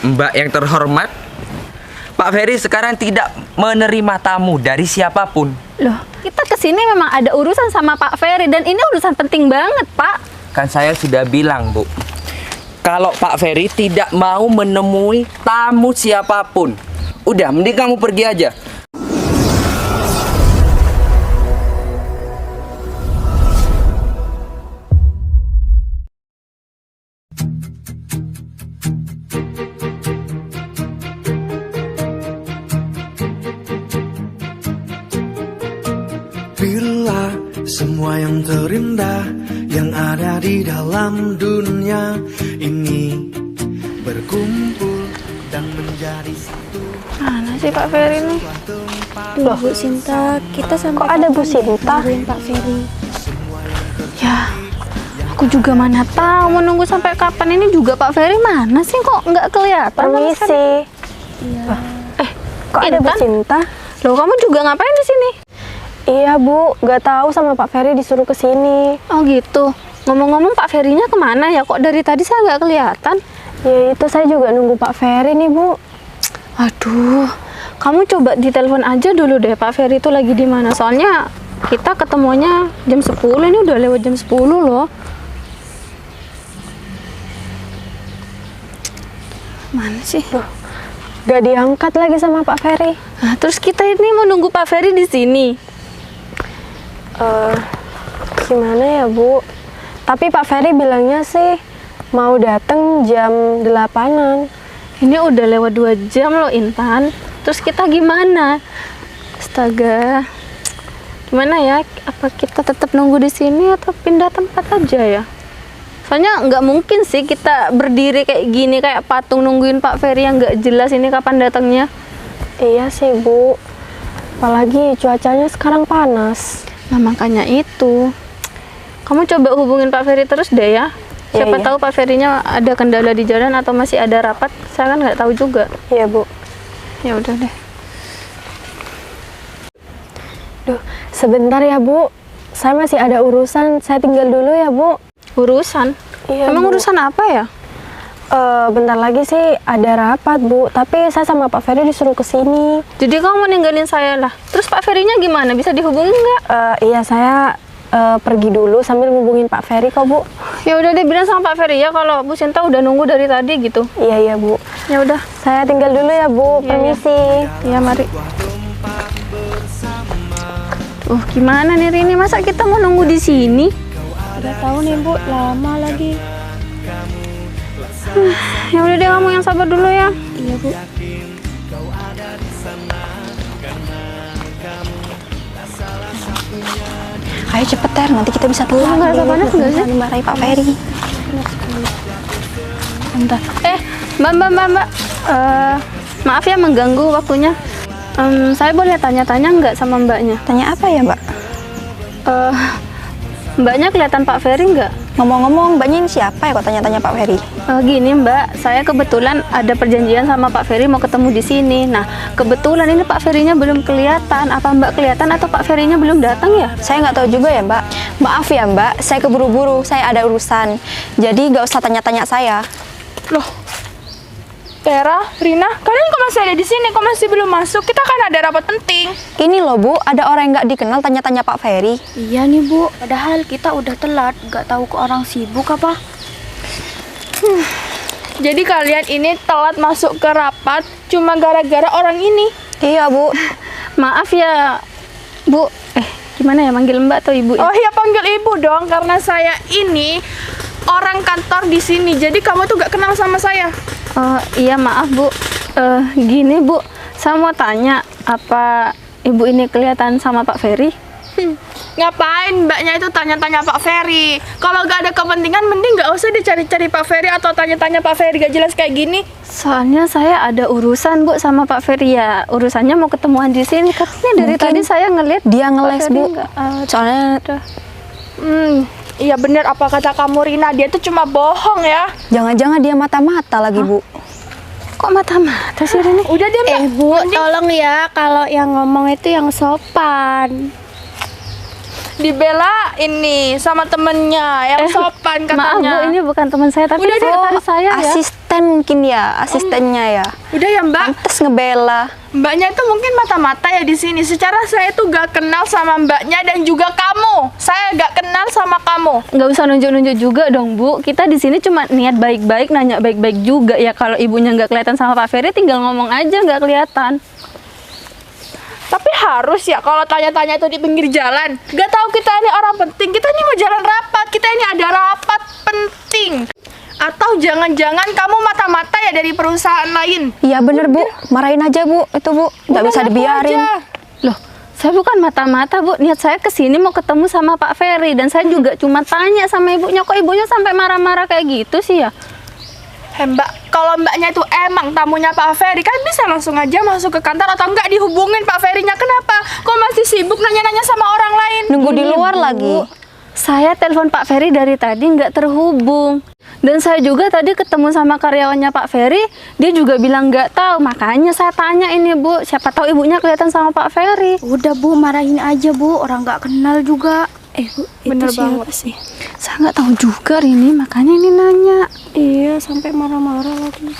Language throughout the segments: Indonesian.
Mbak yang terhormat, Pak Ferry sekarang tidak menerima tamu dari siapapun. Loh, kita kesini memang ada urusan sama Pak Ferry dan ini urusan penting banget, Pak. Kan saya sudah bilang, Bu, kalau Pak Ferry tidak mau menemui tamu siapapun, udah mending kamu pergi aja. Bila semua yang terindah yang ada di dalam dunia ini berkumpul dan menjadi satu. Mana sih Pak Ferry nih? Loh, Bu Sinta, kita sampai Kok ada Bu Sinta? nungguin Pak Ferry. Ya, aku juga mana tahu mau nunggu sampai kapan. Ini juga Pak Ferry mana sih kok nggak kelihatan? Permisi. Iya. Kok ada Bu Intan? Sinta? Loh, kamu juga ngapain di sini? Iya Bu, nggak tahu sama Pak Ferry disuruh ke sini. Oh gitu. Ngomong-ngomong Pak Ferry-nya kemana ya? Kok dari tadi saya nggak kelihatan? Ya itu saya juga nunggu Pak Ferry nih Bu. Aduh, kamu coba ditelepon aja dulu deh Pak Ferry itu lagi di mana. Soalnya kita ketemunya jam 10, ini udah lewat jam 10 loh. Mana sih? Gak diangkat lagi sama Pak Ferry. Nah, terus kita ini mau nunggu Pak Ferry di sini. Gimana ya Bu? Tapi Pak Ferry bilangnya sih mau datang jam 8-an. Ini udah lewat 2 jam loh Intan. Terus kita gimana? Astaga. Gimana ya? Apa kita tetap nunggu di sini atau pindah tempat aja ya? Soalnya nggak mungkin sih kita berdiri kayak gini kayak patung nungguin Pak Ferry yang nggak jelas ini kapan datangnya. Iya sih Bu. Apalagi cuacanya sekarang panas. Nah makanya itu. Kamu coba hubungin Pak Ferry terus deh ya. Siapa Iya. tahu Pak Ferry-nya ada kendala di jalan atau masih ada rapat. Saya kan nggak tahu juga. Iya Bu. Ya udah deh. Duh, sebentar ya Bu. Saya masih ada urusan. Saya tinggal dulu ya Bu. Urusan? Iya, Emang Bu. urusan apa ya? Bentar lagi sih ada rapat Bu. Tapi saya sama Pak Ferry disuruh ke sini. Jadi kamu ninggalin saya lah. Terus Pak Ferry-nya gimana? Bisa dihubungin nggak? Iya saya pergi dulu sambil ngubungin Pak Ferry kok Bu. Ya udah deh bilang sama Pak Ferry ya kalau Bu Sinta udah nunggu dari tadi gitu. Iya iya Bu. Ya udah. Saya tinggal dulu ya Bu. Iya, Permisi. Ya mari. Gimana nih Rini? Masa kita mau nunggu di sini? Udah tahu nih Bu, lama lagi. Ya udah deh kamu yang sabar dulu ya. Iya Bu. Ayo cepet Ter, nanti kita bisa pulang. Nggak ada panas nggak sih? Dimarahi Pak Ferry. Bentar. Mbak. Maaf ya mengganggu waktunya. Saya boleh tanya-tanya nggak sama mbaknya? Tanya apa ya Mbak? Mbaknya kelihatan Pak Ferry nggak? Ngomong-ngomong, Mbaknya ini siapa ya kok tanya-tanya Pak Ferry? Gini Mbak, saya kebetulan ada perjanjian sama Pak Ferry mau ketemu di sini. Nah, kebetulan ini Pak Ferry-nya belum kelihatan. Apa Mbak kelihatan atau Pak Ferry-nya belum datang ya? Saya nggak tahu juga ya Mbak. Maaf ya Mbak, saya keburu-buru, saya ada urusan. Jadi nggak usah tanya-tanya saya. Loh, Tera, Rina, kalian kok masih ada di sini? Kok masih belum masuk? Kita kan ada rapat penting. Ini loh Bu, ada orang yang nggak dikenal tanya-tanya Pak Ferry. Iya nih Bu, padahal kita udah telat. Gak tahu ke orang sibuk apa. Jadi kalian ini telat masuk ke rapat cuma gara-gara orang ini. Iya Bu. Maaf ya, Bu. Gimana ya manggil Mbak atau Ibu ya? Oh iya, panggil ibu dong, karena saya ini orang kantor di sini. Jadi kamu tuh gak kenal sama saya. Iya maaf Bu. Gini Bu, saya mau tanya, apa Ibu ini kelihatan sama Pak Ferry? Ngapain mbaknya itu tanya-tanya Pak Ferry? Kalau gak ada kepentingan, mending gak usah dicari-cari Pak Ferry atau tanya-tanya Pak Ferry gak jelas kayak gini. Soalnya saya ada urusan Bu sama Pak Ferry ya. Urusannya mau ketemuan di sini. Katanya dari Mungkin tadi saya ngeliat Dia ngeles Pak Ferry Bu. nggak Soalnya ada. Iya bener apa kata kamu Rina, dia tuh cuma bohong ya. jangan-jangan dia mata-mata lagi Bu. Kok mata-mata sih Rini? Udah deh mbak. Bu, tolong ya kalau yang ngomong itu yang sopan. dibelain nih sama temennya yang sopan Maaf Bu, katanya. ini bukan teman saya tapi Udah, sekretaris saya ya. Asisten mungkin ya, asistennya ya. Udah ya Mbak, Pantes ngebela. Mbaknya itu mungkin mata-mata ya di sini. Secara saya tuh gak kenal sama Mbaknya dan juga kamu. Saya gak kenal sama kamu. Nggak usah nunjuk-nunjuk juga dong Bu. Kita di sini cuma niat baik-baik, nanya baik-baik juga ya. Kalau ibunya nggak kelihatan sama Pak Ferry, tinggal ngomong aja nggak kelihatan. Tapi harus ya kalau tanya-tanya itu di pinggir jalan. Gak tahu kita ini orang penting. Kita ini mau jalan rapat. Kita ini ada rapat penting. Atau jangan-jangan kamu mata-mata ya dari perusahaan lain? Iya bener Bu, marahin aja Bu, itu Bu, nggak Udah, bisa ngaku dibiarin. aja. Loh, saya bukan mata-mata Bu. Niat saya kesini mau ketemu sama Pak Ferry. Dan saya juga cuma tanya sama ibunya. Kok ibunya sampai marah-marah kayak gitu sih ya? Mbak, kalau Mbaknya itu emang tamunya Pak Ferry kan bisa langsung aja masuk ke kantor atau enggak dihubungin Pak Ferry-nya. Kenapa? Kok masih sibuk nanya-nanya sama orang lain? Nunggu di Ini, luar Bu, lagi. Saya telepon Pak Ferry dari tadi nggak terhubung. Dan saya juga tadi ketemu sama karyawannya Pak Ferry, dia juga bilang nggak tahu. Makanya saya tanya ini Bu, siapa tahu ibunya kelihatan sama Pak Ferry. Udah Bu, marahin aja Bu, orang nggak kenal juga. Bu, Bener itu banget siapa sih? Saya nggak tahu juga Rini, makanya ini nanya. Iya, sampai marah-marah lagi.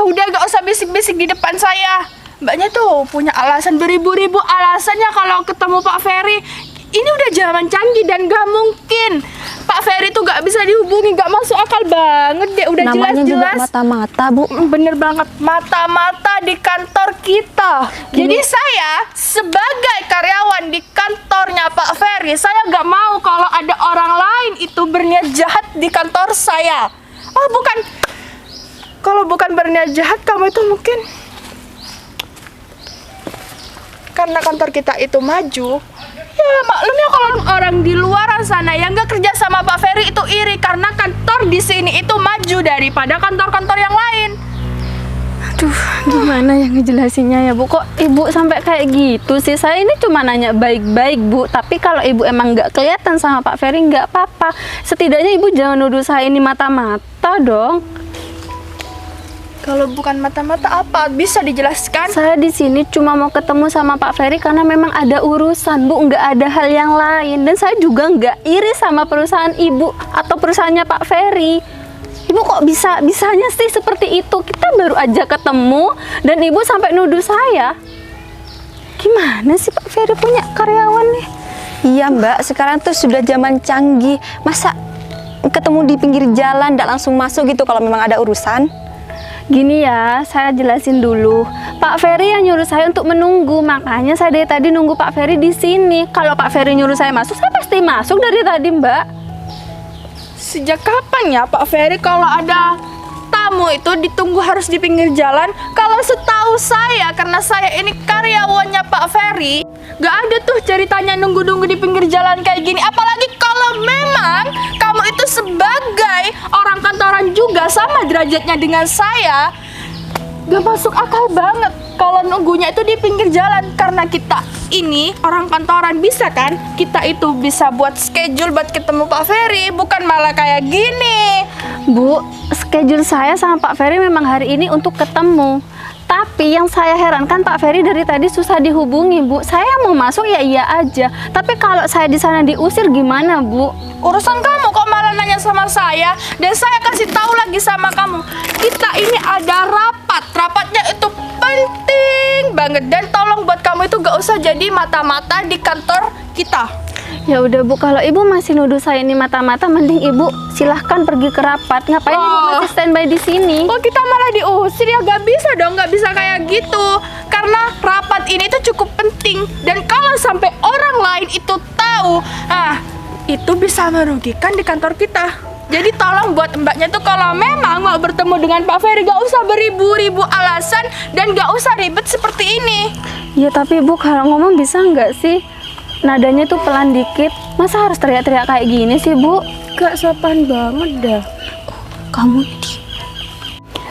Udah gak usah bisik-bisik di depan saya. Mbaknya tuh punya alasan beribu-ribu alasannya kalau ketemu Pak Ferry. Ini udah zaman canggih dan gak mungkin Pak Ferry tuh gak bisa dihubungi, gak masuk akal banget deh. Udah Namanya juga jelas-jelas mata-mata Bu. bener banget, mata-mata di kantor kita. Jadi saya sebagai karyawan di kantornya Pak Ferry, saya gak mau kalau ada orang lain itu berniat jahat di kantor saya. Oh bukan, kalau bukan berniat jahat, kamu itu mungkin karena kantor kita itu maju. Ya maklumnya kalau orang di luar sana yang nggak kerja sama Pak Ferry itu iri karena kantor di sini itu maju daripada kantor-kantor yang lain. Aduh, gimana yang ngejelasinnya ya Bu? Kok ibu sampai kayak gitu sih? Saya ini cuma nanya baik-baik Bu. Tapi kalau ibu emang nggak kelihatan sama Pak Ferry nggak apa-apa. Setidaknya ibu jangan nuduh saya ini mata-mata dong. Kalau bukan mata-mata apa? Bisa dijelaskan? Saya di sini cuma mau ketemu sama Pak Ferry karena memang ada urusan Bu, nggak ada hal yang lain. Dan saya juga nggak iri sama perusahaan ibu atau perusahaannya Pak Ferry. Ibu kok bisanya sih seperti itu? Kita baru aja ketemu dan ibu sampai nuduh saya. Gimana sih Pak Ferry punya karyawan nih? Iya Mbak, sekarang tuh sudah zaman canggih. Masa ketemu di pinggir jalan, nggak langsung masuk gitu kalau memang ada urusan? Gini ya, saya jelasin dulu. Pak Ferry yang nyuruh saya untuk menunggu, makanya saya dari tadi nunggu Pak Ferry di sini. Kalau Pak Ferry nyuruh saya masuk, saya pasti masuk dari tadi, Mbak. Sejak kapan ya Pak Ferry kalau ada tamu itu ditunggu harus di pinggir jalan? Kalau setahu saya, karena saya ini karyawannya Pak Ferry, gak ada tuh ceritanya nunggu-nunggu di pinggir jalan kayak gini. Apalagi kalau memang kamu itu sebagai orang kantoran juga sama derajatnya dengan saya, gak masuk akal banget kalau nunggunya itu di pinggir jalan. Karena kita ini orang kantoran, bisa kan kita itu bisa buat schedule buat ketemu Pak Ferry, bukan malah kayak gini. Bu, schedule saya sama Pak Ferry memang hari ini untuk ketemu. Tapi yang saya herankan Pak Ferry dari tadi susah dihubungi, Bu. Saya mau masuk ya iya aja. Tapi kalau saya di sana diusir gimana, Bu? Urusan kamu kok malah nanya sama saya. Dan saya kasih tahu lagi sama kamu, kita ini ada rapat. Rapatnya itu penting banget. Dan tolong buat kamu itu gak usah jadi mata-mata di kantor kita. Ya udah Bu, kalau Ibu masih nuduh saya ini mata-mata, mending Ibu silahkan pergi ke rapat. Ngapain Ibu masih standby di sini? Kok kita malah diusir ya? Gak bisa dong, gak bisa kayak gitu. Karena rapat ini tuh cukup penting. Dan kalau sampai orang lain itu tahu, itu bisa merugikan di kantor kita. Jadi tolong buat mbaknya tuh kalau memang mau bertemu dengan Pak Ferry, gak usah beribu-ribu alasan dan gak usah ribet seperti ini. Ya tapi Bu, kalau ngomong bisa nggak sih? Nadanya tuh pelan dikit. Masa harus teriak-teriak kayak gini sih, Bu? Gak sopan banget dah. Kamu ini.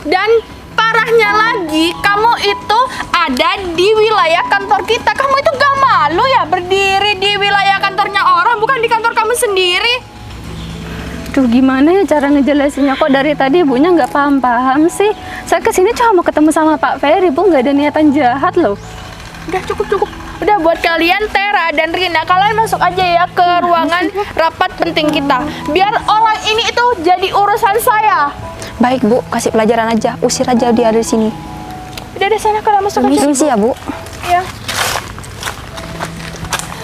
Dan parahnya lagi, kamu itu ada di wilayah kantor kita. Kamu itu gak malu ya berdiri di wilayah kantornya orang, bukan di kantor kamu sendiri? Duh, gimana ya cara ngejelasinnya? Kok dari tadi Ibunya nggak paham-paham sih? Saya kesini cuma mau ketemu sama Pak Ferry, Bu. Nggak ada niatan jahat loh. Udah cukup. Udah buat kalian Tera dan Rina, kalian masuk aja ya ke ruangan rapat penting kita. Biar orang ini itu jadi urusan saya. Baik Bu, kasih pelajaran aja, usir aja dia dari sini. Udah deh sana kalian masuk aja. Permisi ya Bu. Iya.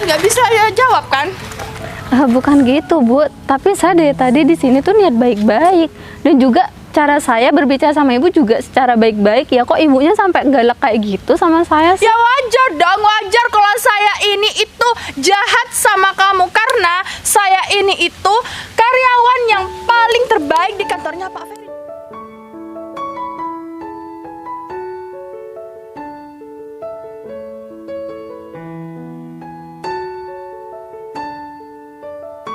Nggak bisa ya jawab kan? Bukan gitu, Bu. Tapi saya dari tadi di sini tuh niat baik-baik. Dan juga cara saya berbicara sama ibu juga secara baik-baik. Ya kok ibunya sampai galak kayak gitu sama saya sih? Ya wajar dong, wajar kalau saya ini itu jahat sama kamu. Karena saya ini itu karyawan yang paling terbaik di kantornya Pak Ferry.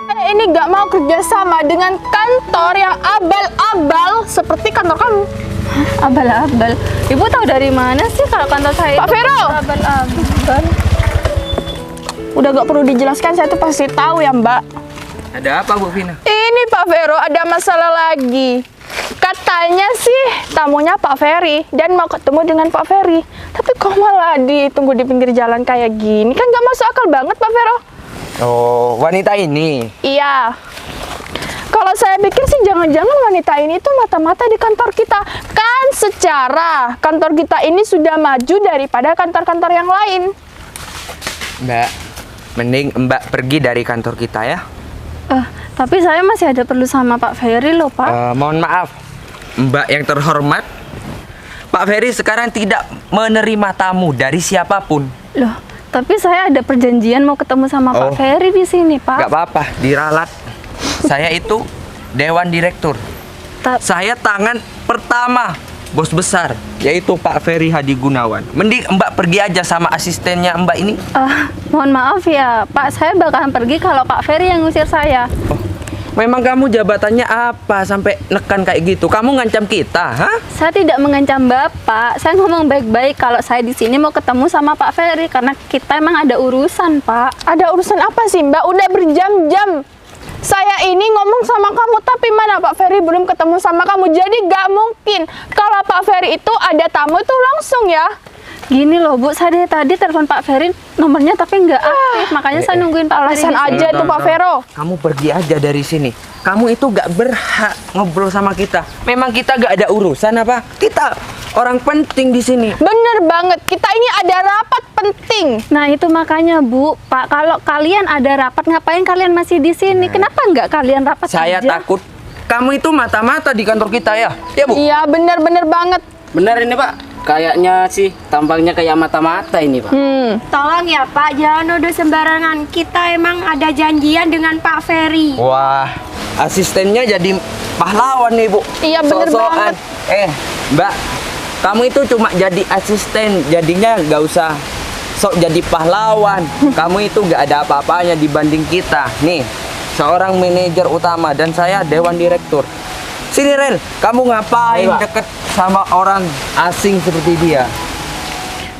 Saya ini gak mau kerjasama dengan kantor yang abal-abal seperti kantor kamu. Abal-abal. Ibu tahu dari mana sih kalau kantor saya Pak itu Vero! abal-abal? Udah gak perlu dijelaskan, saya tuh pasti tahu ya Mbak. Ada apa Bu Vina? Ini Pak Vero ada masalah lagi. Katanya sih tamunya Pak Ferry dan mau ketemu dengan Pak Ferry. Tapi kok malah ditunggu di pinggir jalan kayak gini? Kan gak masuk akal banget Pak Vero. Oh, wanita ini. Iya. Kalau saya pikir sih jangan-jangan wanita ini tuh mata-mata di kantor kita. Kan secara kantor kita ini sudah maju daripada kantor-kantor yang lain. Mbak, mending Mbak pergi dari kantor kita ya. Tapi saya masih ada perlu sama Pak Ferry loh, Pak. Mohon maaf, Mbak yang terhormat. Pak Ferry sekarang tidak menerima tamu dari siapapun. Loh, tapi saya ada perjanjian mau ketemu sama Oh. Pak Ferry di sini, Pak. Gak apa-apa, diralat. Saya itu Dewan Direktur. Ta- Saya tangan pertama bos besar, yaitu Pak Ferry Hadi Gunawan. Mending Mbak pergi aja sama asistennya Mbak ini. Mohon maaf ya, Pak. Saya bakalan pergi kalau Pak Ferry yang ngusir saya. Memang kamu jabatannya apa sampai nekan kayak gitu? Kamu ngancam kita, hah? Saya tidak mengancam Bapak. Saya ngomong baik-baik kalau saya di sini mau ketemu sama Pak Ferry karena kita emang ada urusan, Pak. Ada urusan apa sih Mbak? Udah berjam-jam saya ini ngomong sama kamu, tapi mana Pak Ferry belum ketemu sama kamu. Jadi gak mungkin kalau Pak Ferry itu ada tamu itu langsung ya. Gini loh, Bu. Saya dari tadi telepon Pak Ferry nomornya tapi nggak aktif. Makanya saya nungguin Pak Ferry. Alasan di sini. aja tuh Pak Vero. Kamu pergi aja dari sini. Kamu itu gak berhak ngobrol sama kita. Memang kita gak ada urusan apa? Kita orang penting di sini. Bener banget, kita ini ada rapat penting. Nah itu makanya Bu, Pak, kalau kalian ada rapat ngapain kalian masih di sini? Kenapa nggak kalian rapat Saya aja? takut kamu itu mata-mata di kantor kita ya. Ya Bu? Iya bener-bener banget. Benar ini Pak, kayaknya sih tampangnya kayak mata-mata ini Pak. Tolong ya Pak, jangan nuduh sembarangan. Kita emang ada janjian dengan Pak Ferry. Wah, asistennya jadi pahlawan nih Bu. Iya, bener Sok-sokan. Mbak, kamu itu cuma jadi asisten, jadinya gak usah sok jadi pahlawan. Kamu itu gak ada apa-apanya dibanding kita. Nih, seorang manajer utama dan saya Dewan Direktur. Sini Ren, kamu ngapain Ayo, Pak. deket sama orang asing seperti dia?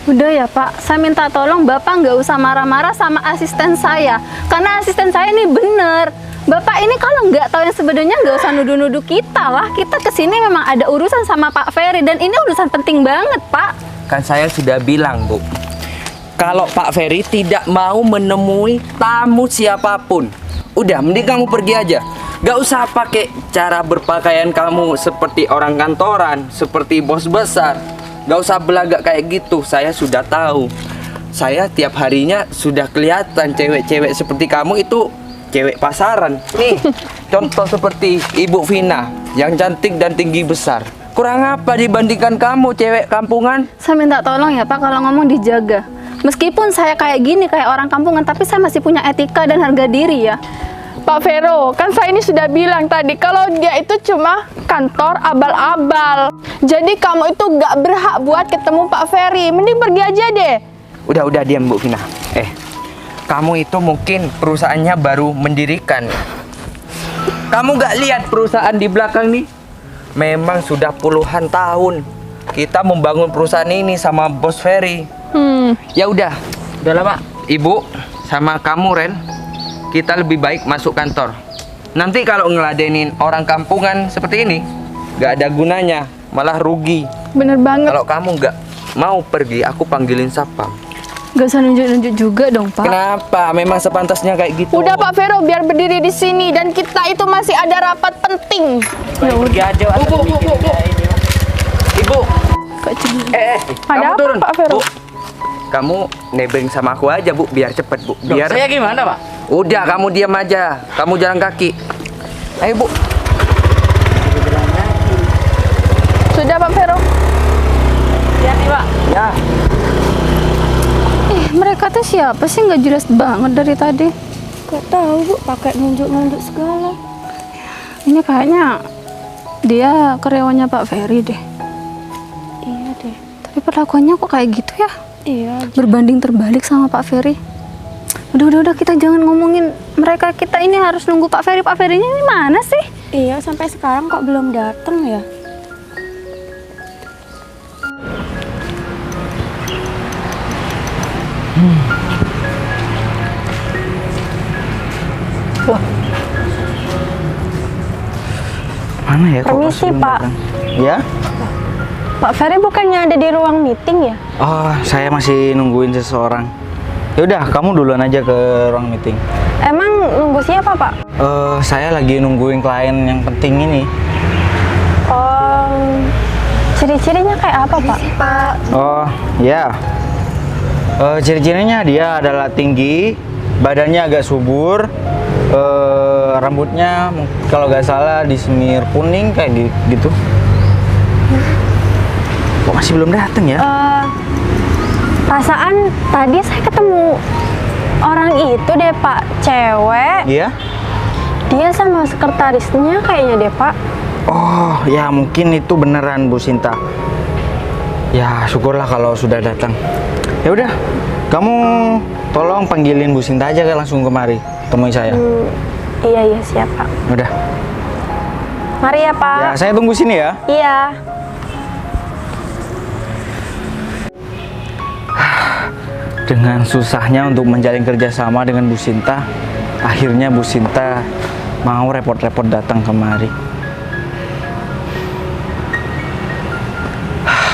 Udah ya Pak, saya minta tolong Bapak nggak usah marah-marah sama asisten saya. Karena asisten saya ini bener. Bapak ini kalau nggak tahu yang sebenarnya nggak usah nuduh-nuduh kita lah. Kita kesini memang ada urusan sama Pak Ferry dan ini urusan penting banget Pak. Kan saya sudah bilang Bu, kalau Pak Ferry tidak mau menemui tamu siapapun, udah mending kamu pergi aja. Gak usah pakai cara berpakaian kamu seperti orang kantoran, seperti bos besar. Gak usah belagak kayak gitu, saya sudah tahu. Saya tiap harinya sudah kelihatan cewek-cewek seperti kamu itu cewek pasaran. Nih, contoh seperti Ibu Vina yang cantik dan tinggi besar. Kurang apa dibandingkan kamu cewek kampungan? Saya minta tolong ya Pak kalau ngomong dijaga. Meskipun saya kayak gini, kayak orang kampungan, tapi saya masih punya etika dan harga diri ya. Pak Vero, kan saya ini sudah bilang tadi kalau dia itu cuma kantor abal-abal. Jadi kamu itu gak berhak buat ketemu Pak Ferry. Mending pergi aja deh. Udah diam Bu Vina. Kamu itu mungkin perusahaannya baru mendirikan. Kamu gak lihat perusahaan di belakang nih? Memang sudah puluhan tahun kita membangun perusahaan ini sama Bos Ferry. Ya udahlah Pak. Ibu sama kamu Ren, kita lebih baik masuk kantor. Nanti kalau ngeladenin orang kampungan seperti ini, gak ada gunanya, malah rugi. Bener banget. Kalau kamu nggak mau pergi, aku panggilin satpam. Gak usah nunjuk-nunjuk juga dong, Pak. Kenapa? Memang sepantasnya kayak gitu. Udah Pak Vero, biar berdiri di sini dan kita itu masih ada rapat penting. Pergi aja. Bu. Ibu. Ada Kamu apa, turun. Pak Vero? Bu, kamu nebeng sama aku aja, Bu, biar cepet, Bu. Biar Saya gimana, Pak? Udah, kamu diam aja. Kamu jalan kaki. Ayo, Bu. Sudah Pak Vero. Hati-hati, Pak. Ya. Mereka tuh siapa sih? Nggak jelas banget dari tadi. Gak tahu Bu, pakai nunjuk-nunjuk segala. Ini kayaknya dia karyawannya Pak Ferry deh. Iya deh. Tapi perlakuannya kok kayak gitu ya? Iya. Berbanding terbalik sama Pak Ferry. Udah kita jangan ngomongin mereka. Kita ini harus nunggu Pak Ferry. Pak Ferry-nya ini mana sih? Iya, sampai sekarang kok belum datang ya? Mana ya? kok Permisi, belum Pak. datang? Ya? Pak Ferry bukannya ada di ruang meeting ya? Oh, saya masih nungguin seseorang. Ya udah, kamu duluan aja ke ruang meeting. Emang nunggu siapa, Pak? Saya lagi nungguin klien yang penting ini. Ciri-cirinya kayak apa, Pak? Oh, ya. Ciri-cirinya dia adalah tinggi, badannya agak subur, rambutnya kalau nggak salah disemir kuning kayak gitu. Kok masih belum datang ya? Perasaan tadi saya ketemu orang itu deh, Pak. Cewek. Iya? Dia sama sekretarisnya kayaknya deh, Pak. Oh, ya mungkin itu beneran Bu Sinta. Ya, syukurlah kalau sudah datang. Ya udah, kamu tolong panggilin Bu Sinta aja langsung kemari temui saya. Iya, siap, Pak. Udah. Mari ya, Pak. Ya, saya tunggu sini ya. Iya. Dengan susahnya untuk menjalin kerjasama dengan Bu Sinta, akhirnya Bu Sinta mau repot-repot datang kemari.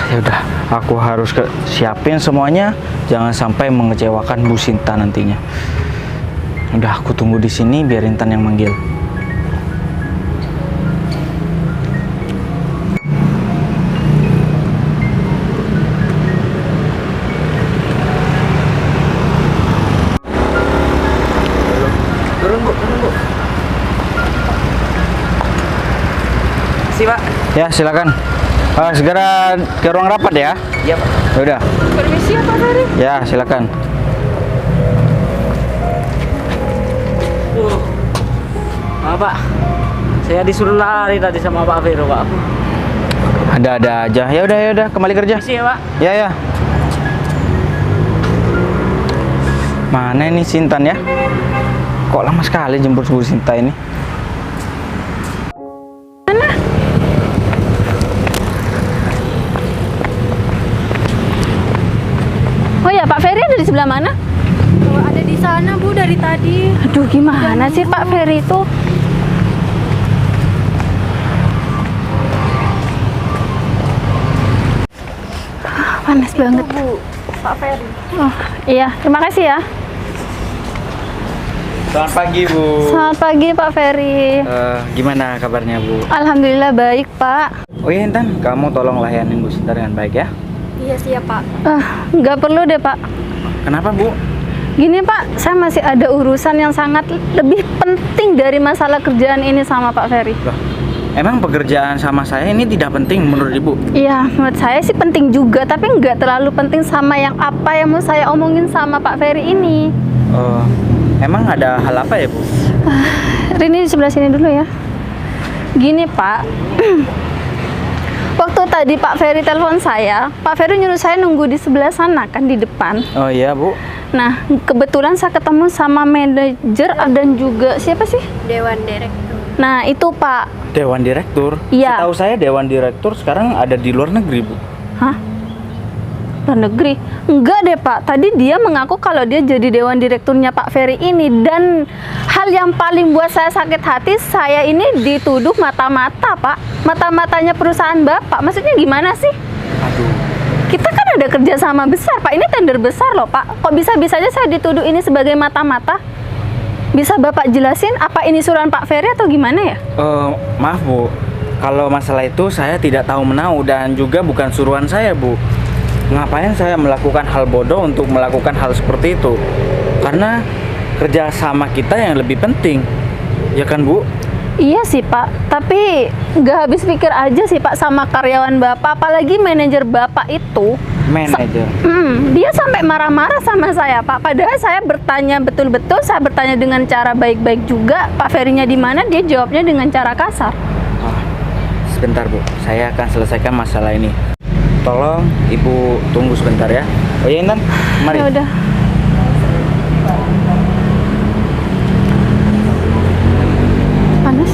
Ya udah, aku harus siapin semuanya, jangan sampai mengecewakan Bu Sinta nantinya. Udah, aku tunggu di sini biar Intan yang manggil. Turun, Bu. Si, Pak. Ya, silakan. Segera ke ruang rapat ya. Iya, Pak. Ya udah. Permisi ya Pak Ferry. Ya, silakan. Maaf, Pak. Saya disuruh lari tadi sama Pak Vero, Pak. Ada-ada aja. Ya udah, kembali kerja. Permisi ya, Pak. Ya. Mana ini Sintan ya? Kok lama sekali jemput Bu Sinta ini? Oh ya, Pak Ferry ada di sebelah mana? Ada di sana, Bu, dari tadi. Aduh, gimana sih Pak Ferry itu? Panas banget. Bu, Pak Ferry. Oh, iya, terima kasih ya. Selamat pagi Bu. Selamat pagi Pak Ferry. Gimana kabarnya Bu? Alhamdulillah baik Pak. Oh iya Intan, kamu tolong layanin Bu Sinta dengan baik ya. Iya, siap, Pak. Nggak perlu deh Pak. Kenapa Bu? Gini Pak, saya masih ada urusan yang sangat lebih penting dari masalah kerjaan ini sama Pak Ferry. Loh, emang pekerjaan sama saya ini tidak penting menurut Ibu? Iya, menurut saya sih penting juga, tapi nggak terlalu penting sama yang apa yang mau saya omongin sama Pak Ferry ini. Emang ada hal apa ya Bu? Rini di sebelah sini dulu ya. Gini Pak, waktu tadi Pak Ferry telepon saya, Pak Ferry nyuruh saya nunggu di sebelah sana kan, di depan. Oh iya Bu. Nah, kebetulan saya ketemu sama manajer dan juga siapa sih? Dewan Direktur. Nah, itu Pak. Dewan Direktur? Iya. Setahu saya Dewan Direktur sekarang ada di luar negeri Bu. Hah? Luar negeri? Enggak deh Pak, tadi dia mengaku kalau dia jadi Dewan Direkturnya Pak Ferry ini. Dan hal yang paling buat saya sakit hati, saya ini dituduh mata-mata Pak. Mata-matanya perusahaan Bapak, maksudnya gimana sih? Aduh. Kita kan ada kerja sama besar, Pak. Ini tender besar loh, Pak. Kok bisa-bisanya saya dituduh ini sebagai mata-mata? Bisa Bapak jelasin apa ini suruhan Pak Ferry atau gimana ya? Maaf Bu, kalau masalah itu saya tidak tahu menahu dan juga bukan suruhan saya Bu. Ngapain saya melakukan hal bodoh untuk melakukan hal seperti itu? Karena kerja sama kita yang lebih penting, ya kan Bu? Iya sih Pak, tapi nggak habis pikir aja sih Pak sama karyawan Bapak, apalagi manajer Bapak itu. Manajer. Dia sampai marah-marah sama saya Pak. Padahal saya bertanya betul-betul, saya bertanya dengan cara baik-baik juga. Pak Ferry-nya di mana? Dia jawabnya dengan cara kasar. Sebentar Bu, saya akan selesaikan masalah ini. Tolong Ibu tunggu sebentar ya. Oh iya Intan, mari. Ya udah. Panas.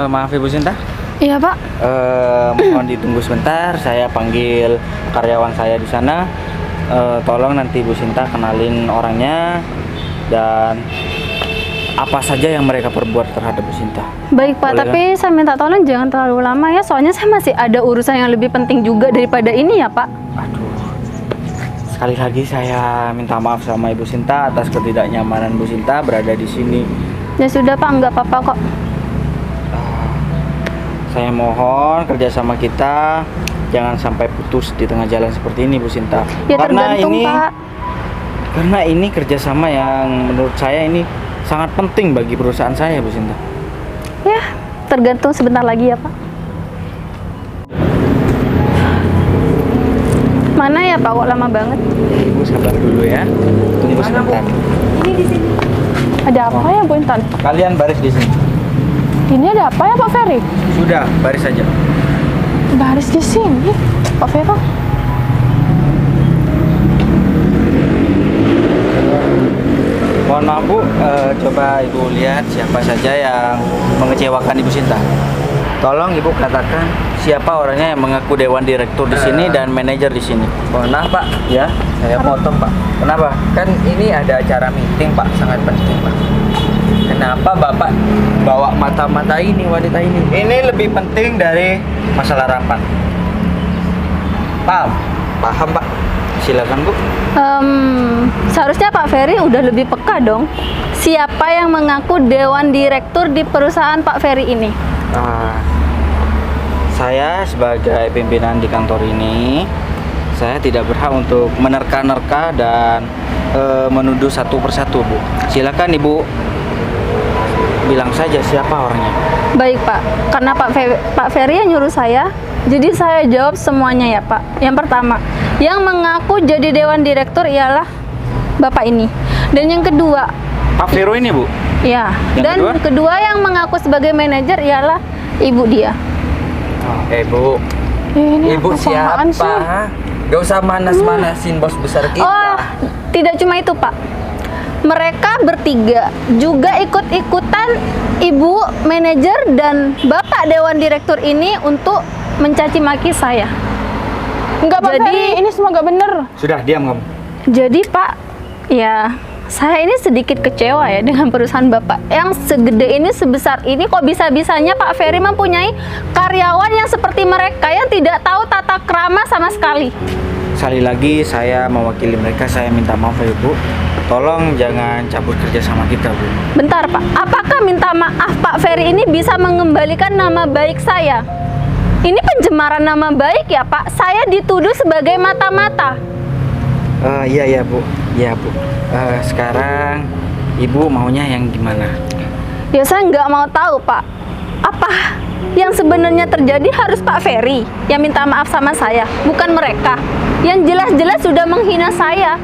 Maaf Ibu Sinta. Iya Pak. Mohon ditunggu sebentar, saya panggil karyawan saya di sana. Tolong nanti Bu Sinta kenalin orangnya dan apa saja yang mereka perbuat terhadap Bu Sinta. Baik Pak, Boleh, tapi saya minta tolong jangan terlalu lama ya, soalnya saya masih ada urusan yang lebih penting juga daripada ini ya Pak. Aduh, sekali lagi saya minta maaf sama Ibu Sinta atas ketidaknyamanan Bu Sinta berada di sini. Ya sudah Pak, nggak apa-apa kok. Saya mohon kerjasama kita jangan sampai putus di tengah jalan seperti ini Bu Sinta. Ya tergantung Pak. Karena ini kerjasama yang menurut saya ini sangat penting bagi perusahaan saya Bu Sinta. Ya, tergantung sebentar lagi ya Pak. Mana ya Pak, kok lama banget? Ibu sabar dulu ya. Tunggu sebentar. Ini di sini. Ada apa ya Bu Intan? Kalian baris di sini. Ini ada apa ya Pak Ferry? Sudah, baris saja. Baris di sini, Pak Ferry. Mohon maaf Bu, coba Ibu lihat siapa saja yang mengecewakan Ibu Sinta. Tolong Ibu katakan siapa orangnya yang mengaku dewan direktur di sini dan manajer di sini. Mohon maaf Pak, Ya, saya potong Pak. kenapa? Kan ini ada acara meeting Pak, sangat penting Pak. Kenapa Bapak bawa mata-mata ini, wanita ini? Ini lebih penting dari masalah rapat. Paham? Paham Pak? Silakan Bu. Seharusnya Pak Ferry udah lebih peka dong. Siapa yang mengaku dewan direktur di perusahaan Pak Ferry ini? Saya sebagai pimpinan di kantor ini, saya tidak berhak untuk menerka-nerka dan menuduh satu persatu Bu. Silakan Ibu bilang saja siapa orangnya. Baik Pak, karena Pak Ferry yang nyuruh saya, jadi saya jawab semuanya ya Pak. Yang pertama, yang mengaku jadi dewan direktur ialah Bapak ini. Dan yang kedua, Pak Vero ini Bu? ya. Yang Dan kedua yang mengaku sebagai manajer ialah ibu dia. Bu, Ini Ibu apaan siapa? sih? Gak usah manas-manasin bos besar kita. Oh, tidak cuma itu Pak. Mereka bertiga juga ikut-ikutan ibu manajer dan bapak dewan direktur ini untuk mencaci maki saya. Enggak Pak Jadi- Ferry, ini semua nggak bener. Sudah, diam kamu. Jadi Pak, ya saya ini sedikit kecewa ya dengan perusahaan Bapak yang segede ini, sebesar ini. Kok bisa-bisanya Pak Ferry mempunyai karyawan yang seperti mereka yang tidak tahu tata krama sama sekali. Sekali lagi saya mewakili mereka, saya minta maaf ya Bu. Tolong jangan cabut kerja sama kita Bu. Bentar Pak, apakah minta maaf Pak Ferry ini bisa mengembalikan nama baik saya? Ini pencemaran nama baik ya Pak. Saya dituduh sebagai mata-mata. Iya Bu, iya Bu. Sekarang Ibu maunya yang gimana? Ya saya nggak mau tahu Pak. Apa yang sebenarnya terjadi harus Pak Ferry yang minta maaf sama saya, bukan mereka. Yang jelas-jelas sudah menghina saya.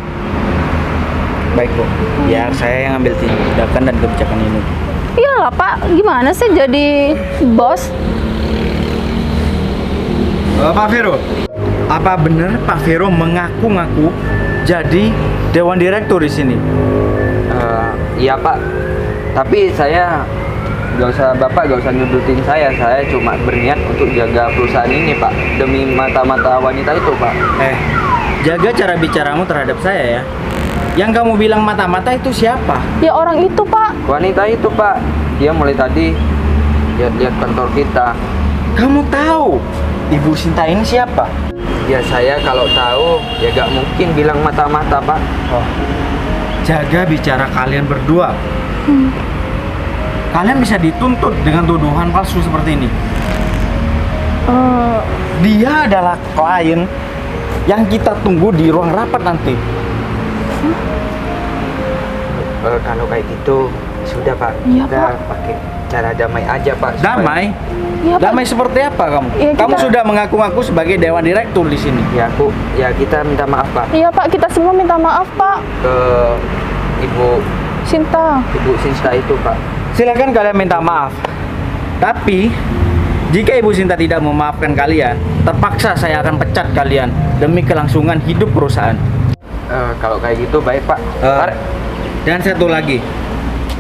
Baik Bu, biar saya yang ambil tindakan dan kebijakan ini. Iyalah Pak, gimana sih jadi bos? Pak Vero, apa benar Pak Vero mengaku-ngaku jadi dewan direktur di sini? Iya Pak, tapi saya Bapak gak usah nyudutin saya cuma berniat untuk jaga perusahaan ini Pak, demi mata-mata wanita itu Pak. jaga cara bicaramu terhadap saya ya. Yang kamu bilang mata-mata itu siapa? Ya orang itu, Pak. Wanita itu, Pak. Dia mulai tadi lihat kantor kita. Kamu tahu Ibu Sinta ini siapa? Ya saya kalau tahu ya gak mungkin bilang mata-mata, Pak. Oh, jaga bicara kalian berdua. Kalian bisa dituntut dengan tuduhan palsu seperti ini. Dia adalah klien yang kita tunggu di ruang rapat nanti. Kalau kayak gitu sudah, Pak. Iya, Kita Pak. pakai cara damai aja, Pak. supaya- Damai? Iya, Pak. Damai seperti apa kamu? Iya, Kamu kita- sudah mengaku-ngaku sebagai dewan direktur di sini. Ya kita minta maaf, Pak, Iya, Pak. Kita semua minta maaf, Pak. ke Ibu Sinta. Sinta itu, Pak. Silakan kalian minta maaf. Tapi jika Ibu Sinta tidak memaafkan kalian, terpaksa saya akan pecat kalian demi kelangsungan hidup perusahaan. Kalau kayak gitu baik, Pak. Eh, dan satu lagi,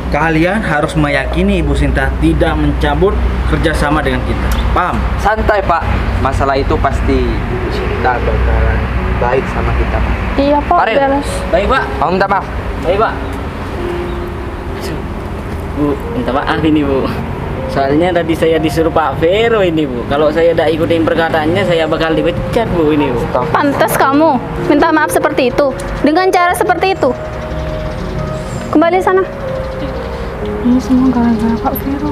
kalian harus meyakini Ibu Sinta tidak mencabut kerjasama dengan kita. Paham? Santai, Pak. Masalah itu pasti Ibu Sinta bakalan baik sama kita, Pak. Iya, Pak. Farid. Beres. Baik, Pak. Mau minta maaf? Baik, Pak. Bu, minta maaf ini, Bu. Soalnya tadi saya disuruh Pak Vero ini, Bu. Kalau saya tidak ikutin perkataannya, saya bakal dipecat, Bu, ini, Bu. Pantas kamu minta maaf seperti itu dengan cara seperti itu. Kembali sana. Ini semua gara-gara Pak Vero.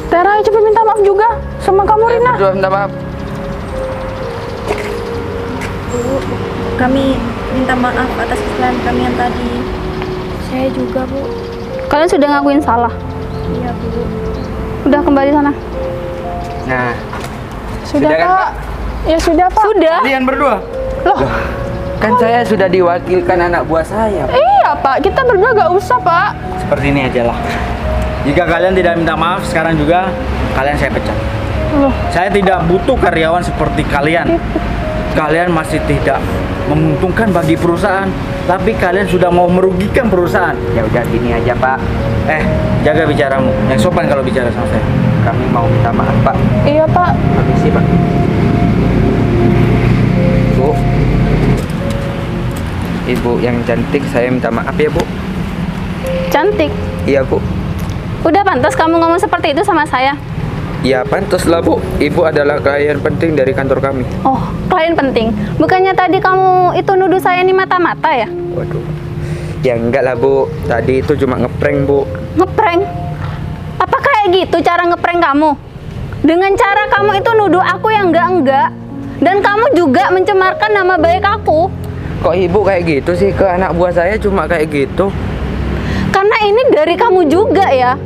Tera, coba minta maaf juga sama kamu, Rina. Berdua minta maaf. Kami minta maaf atas kesalahan kami yang tadi. Saya juga, Bu. Kalian sudah ngakuin salah. Iya, Bu. Udah kembali sana. Nah, Sudah, Sudah kan, Pak. Ya sudah, Pak. Sudah. Kalian berdua. Loh, kan saya sudah diwakilkan anak buah saya, Pak. iya, Pak. Kita berdua gak usah, Pak. Seperti ini aja lah. Jika kalian tidak minta maaf sekarang juga, kalian saya pecat. Loh, Saya tidak butuh karyawan seperti kalian. Kalian masih tidak menguntungkan bagi perusahaan, tapi kalian sudah mau merugikan perusahaan. Ya udah gini aja, Pak. Jaga bicaramu. Yang sopan kalau bicara sama saya. Kami mau minta maaf, Pak. iya, Pak. Permisi, Pak. Bu. Ibu yang cantik, saya minta maaf ya, Bu. Cantik. Iya, Bu. Udah pantas kamu ngomong seperti itu sama saya. Ya pantas lah, Bu. Ibu adalah klien penting dari kantor kami. Oh, klien penting. Bukannya tadi kamu itu nuduh saya ini mata-mata ya? Waduh. Ya enggak lah, Bu. Tadi itu cuma ngeprank, Bu. Ngeprank? Apa kayak gitu cara ngeprank kamu? Dengan cara kamu itu nuduh aku yang enggak. Dan kamu juga mencemarkan nama baik aku. Kok Ibu kayak gitu sih ke anak buah saya cuma kayak gitu? Karena ini dari kamu juga ya.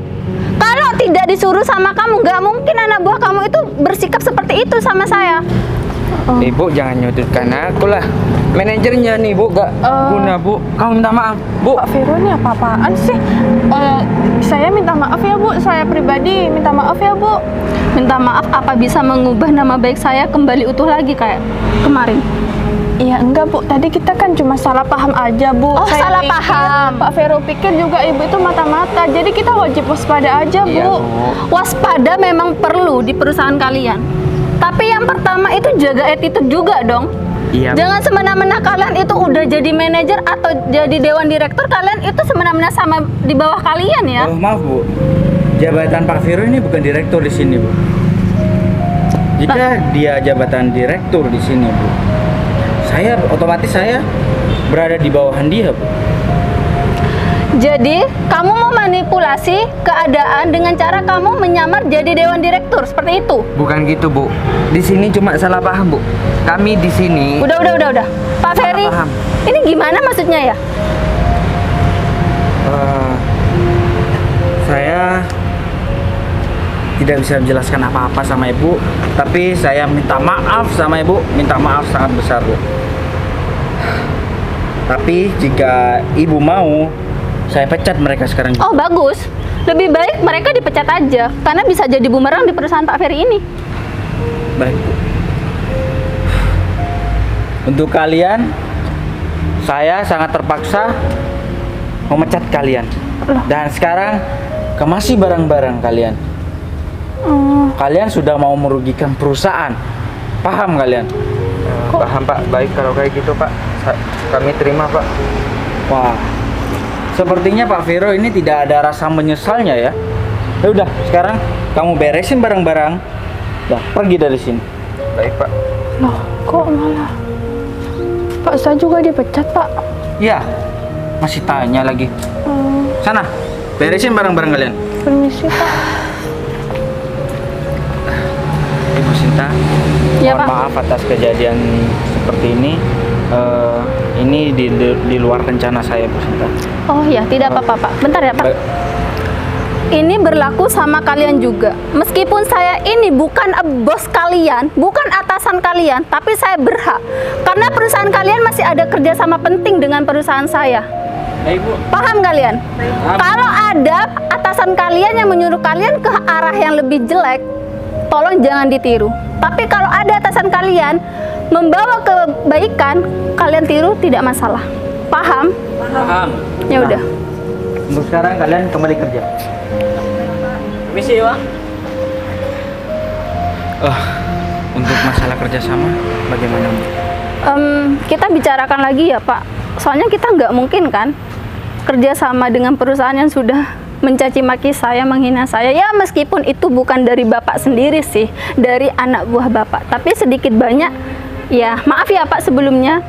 Kalau tidak disuruh sama kamu, nggak mungkin anak buah kamu itu bersikap seperti itu sama saya. Ibu jangan nyudutkan aku lah. Manajernya nih, Bu, gak guna, Bu. Kamu minta maaf, Bu. Pak Vero ini apa-apaan sih? Saya minta maaf ya, Bu. Saya pribadi minta maaf ya, Bu. Minta maaf apa bisa mengubah nama baik saya kembali utuh lagi kayak kemarin? Iya, enggak, Bu. Tadi kita kan cuma salah paham aja, Bu. Oh, salah paham. Pak Vero pikir juga Ibu itu mata-mata. Jadi kita wajib waspada aja, Bu. Iya, Bu. Waspada memang perlu di perusahaan kalian. Tapi yang pertama itu jaga attitude juga dong. Iya, Bu. Jangan semena-mena kalian itu udah jadi manajer atau jadi dewan direktur, kalian itu semena-mena sama di bawah kalian ya. Oh, maaf, Bu. Jabatan Pak Vero ini bukan direktur di sini, Bu. Jika dia jabatan direktur di sini, Bu, otomatis saya berada di bawahan dia, Bu. Jadi, kamu mau manipulasi keadaan dengan cara kamu menyamar jadi dewan direktur, seperti itu? Bukan gitu, Bu. Di sini cuma salah paham, Bu. Kami di sini. Udah. Pak Salah Ferry, paham. ini gimana maksudnya ya? Saya tidak bisa menjelaskan apa-apa sama Ibu, tapi saya minta maaf sama Ibu, minta maaf sangat besar, Bu. Tapi jika Ibu mau, saya pecat mereka sekarang. Oh, bagus. Lebih baik mereka dipecat aja, karena bisa jadi bumerang di perusahaan Pak Ferry ini. Baik, Bu. Untuk kalian, saya sangat terpaksa memecat kalian. Dan sekarang, kemasi barang-barang kalian. Kalian sudah mau merugikan perusahaan. Paham kalian? Paham Pak, baik kalau kayak gitu Pak. Kami terima Pak. Wah, sepertinya Pak Vero ini tidak ada rasa menyesalnya ya. Ya udah, sekarang kamu beresin barang-barang. Dah, pergi dari sini. Baik Pak. Loh, kok malah Pak saya juga dipecat, Pak? Ya, masih tanya lagi. Sana, beresin barang-barang kalian. Permisi, Pak. Ibu Sinta, Ya, mohon Pak. maaf atas kejadian seperti ini. Ini di luar rencana saya, Bu Sinta. Oh ya, tidak apa-apa, Pak. Bentar ya, Pak. Ini berlaku sama kalian juga. Meskipun saya ini bukan bos kalian, bukan atasan kalian, tapi saya berhak. Karena perusahaan kalian masih ada kerjasama penting dengan perusahaan saya. Ibu. Paham kalian? Kalau ada atasan kalian yang menyuruh kalian ke arah yang lebih jelek, tolong jangan ditiru. Tapi kalau ada atasan kalian membawa kebaikan, kalian tiru tidak masalah. Paham? Paham. Ya udah. Untuk sekarang kalian kembali kerja. Permisi, Pak. Untuk masalah kerjasama, bagaimana Bu? Kita bicarakan lagi ya Pak. Soalnya kita nggak mungkin kan kerjasama dengan perusahaan yang sudah mencaci maki saya, menghina saya. Ya meskipun itu bukan dari Bapak sendiri sih, dari anak buah Bapak. Tapi sedikit banyak, ya maaf ya Pak sebelumnya.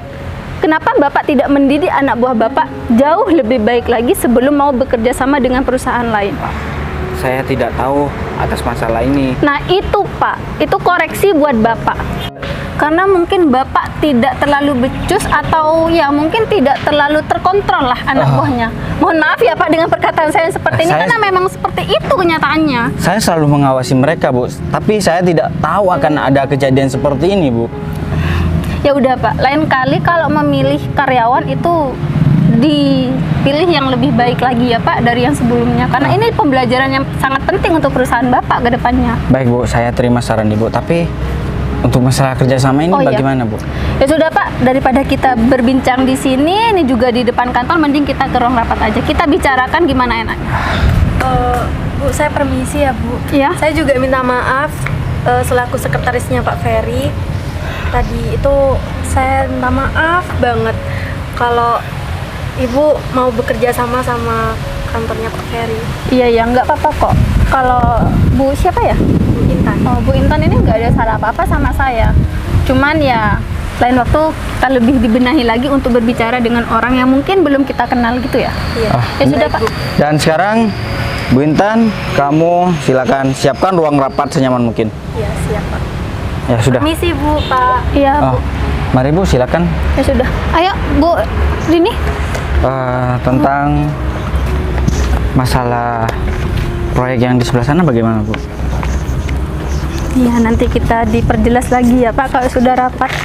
Kenapa Bapak tidak mendidik anak buah Bapak jauh lebih baik lagi sebelum mau bekerja sama dengan perusahaan lain? Saya tidak tahu atas masalah ini. Nah itu Pak, itu koreksi buat Bapak. Karena mungkin Bapak tidak terlalu becus atau ya mungkin tidak terlalu terkontrol lah anak buahnya. Mohon maaf ya Pak dengan perkataan saya seperti ini karena memang seperti itu kenyataannya. Saya selalu mengawasi mereka, Bu. Tapi saya tidak tahu akan ada kejadian seperti ini, Bu. Ya udah Pak, lain kali kalau memilih karyawan itu dipilih yang lebih baik lagi ya Pak dari yang sebelumnya. Karena ini pembelajaran yang sangat penting untuk perusahaan Bapak ke depannya. Baik, Bu. Saya terima saran Ibu. Tapi untuk masalah kerjasama ini bagaimana, Bu? Ya sudah Pak, daripada kita berbincang di sini, ini juga di depan kantor, mending kita ke ruang rapat aja. Kita bicarakan gimana enaknya. Bu, saya permisi ya Bu. Iya. Saya juga minta maaf selaku sekretarisnya Pak Ferry. Tadi itu saya minta maaf banget kalau Ibu mau bekerja sama kantornya Pak Ferry. Iya ya, nggak apa-apa kok. Kalau Bu siapa ya? Bu Intan. Oh, Bu Intan ini nggak ada salah apa-apa sama saya. Cuman ya lain waktu kita lebih dibenahi lagi untuk berbicara dengan orang yang mungkin belum kita kenal gitu ya. Iya. Ya sudah Pak. Dan sekarang, Bu Intan, kamu silakan siapkan ruang rapat senyaman mungkin. Iya, siap Pak. Ya sudah. Permisi Bu, Pak. Iya Bu. Mari Bu, silakan. Ya sudah. Ayo Bu Dini. Tentang masalah proyek yang di sebelah sana bagaimana, Bu? Iya nanti kita diperjelas lagi ya Pak kalau sudah rapat.